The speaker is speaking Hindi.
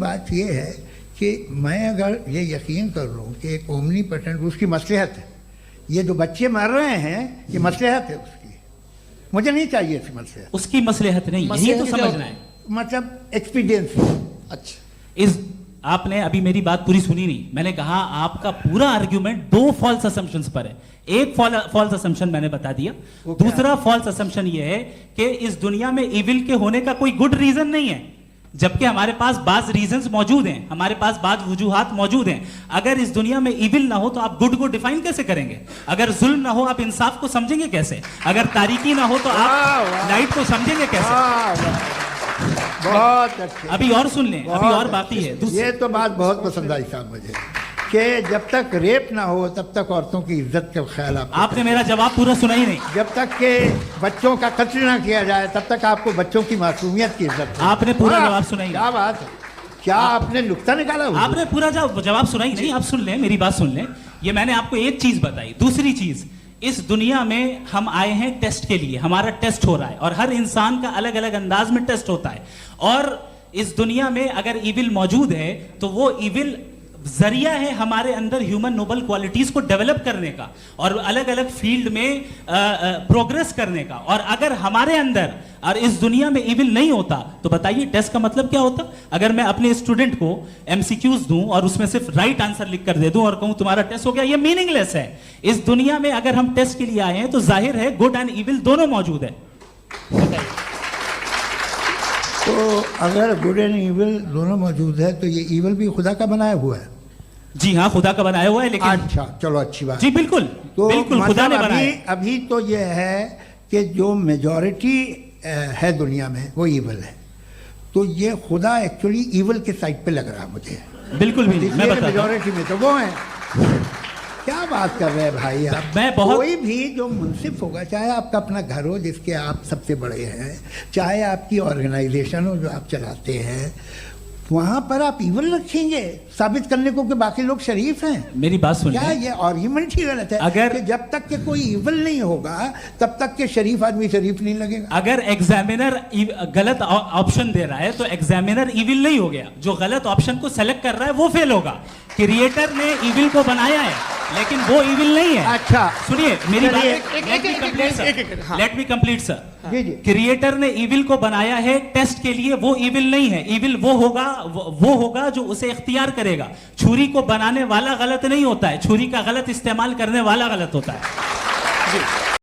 बात ये है कि मैं अगर ये यकीन कर लूँ कि एक ओमनीपोटेंट उसकी मसलहत है, ये जो बच्चे मर रहे हैं ये मसलहत है उसकी, मुझे नहीं चाहिए इसकी मसलहत। उसकी मसलहत नहीं, यही तो समझना है, मतलब एक्सपीरियंस। अच्छा, इस आपने अभी मेरी बात पूरी सुनी नहीं। मैंने कहा आपका पूरा आर्ग्यूमेंट दो फॉल्स असम्पशंस पर है। एक फॉल्स असम्पशन मैंने बता दिया, दूसरा फॉल्स असम्पशन ये है कि इस दुनिया में इविल के होने का कोई गुड रीजन नहीं है, जबकि हमारे पास बाज रीजंस मौजूद हैं, हमारे पास बाज वजूहात मौजूद हैं। अगर इस दुनिया में इविल ना हो तो आप गुड को डिफाइन कैसे करेंगे? अगर जुल्म ना हो आप इंसाफ को समझेंगे कैसे? अगर तारीकी ना हो तो आप लाइट को समझेंगे कैसे? बहुत अच्छे। अभी और सुन लें, अभी और बाकी है। ये तो बात बहुत पसंद आई साहब मुझे कि जब तक रेप ना हो तब तक औरतों की इज्जत का ख्याल आपने मेरा जवाब पूरा सुना ही नहीं। जब तक के बच्चों का कत्ल ना किया जाए तब तक आपको बच्चों की मासूमियत की इज्जत। आपने पूरा जवाब सुना ही नहीं। क्या बात है, क्या आपने नुक्ता निकाला? आपने पूरा जवाब सुना ही नहीं। आप सुन लें, मेरी बात सुन लें। ये मैंने आपको एक चीज बताई। दूसरी चीज, इस दुनिया में हम आए हैं टेस्ट के लिए, हमारा टेस्ट हो रहा है और हर इंसान का अलग अलग अंदाज में टेस्ट होता है। और इस दुनिया में अगर इविल मौजूद है तो वो इविल जरिया है हमारे अंदर ह्यूमन नोबल क्वालिटीज को डेवलप करने का और अलग अलग फील्ड में प्रोग्रेस करने का। और अगर हमारे अंदर और इस दुनिया में इविल नहीं होता तो बताइए टेस्ट का मतलब क्या होता? अगर मैं अपने स्टूडेंट को एमसीक्यूज दूं और उसमें सिर्फ राइट आंसर लिख कर दे दूं और कहूं तुम्हारा टेस्ट हो गया, ये मीनिंगलेस है। इस दुनिया में अगर हम टेस्ट के लिए आए हैं तो जाहिर है गुड एंड इविल दोनों मौजूद है। तो अगर गुड एंड इविल दोनों मौजूद है तो ये इविल भी खुदा का बनाया हुआ है? जी हाँ, खुदा का बनाया हुआ है। लेकिन अच्छा, चलो अच्छी बात। जी बिल्कुल, तो बिल्कुल खुदा ने बनाया। अभी तो ये है कि जो मेजॉरिटी है दुनिया में वो इविल है, तो ये खुदा एक्चुअली इविल के साइड पे लग रहा है मुझे। बिल्कुल भी नहीं, मैं बताता हूं। मेजॉरिटी में तो वो है। क्या बात कर रहे हैं भाई आप? कोई भी जो मुंसिफ होगा, चाहे आपका अपना घर हो जिसके आप सबसे बड़े हैं, चाहे आपकी ऑर्गेनाइजेशन हो जो आप चलाते हैं, वहां पर आप इविल रखेंगे साबित करने को कि बाकी लोग शरीफ हैं? मेरी बात सुनिए, क्या ये आर्ग्यूमेंट ही गलत है? अगर कि जब तक के कोई इविल नहीं होगा तब तक के शरीफ आदमी शरीफ नहीं लगेगा। अगर एग्जामिनर गलत ऑप्शन दे रहा है तो एग्जामिनर इविल नहीं हो गया, जो गलत ऑप्शन को सेलेक्ट कर रहा है वो फेल होगा। क्रिएटर ने इविल को बनाया है लेकिन वो इविल नहीं है। अच्छा सुनिए मेरी बात, let me complete sir. Creator ने इविल को बनाया है टेस्ट के लिए, वो इविल नहीं है। इविल वो होगा जो उसे इख्तियार करेगा। छुरी को बनाने वाला गलत नहीं होता है, छुरी का गलत इस्तेमाल करने वाला गलत होता है। जी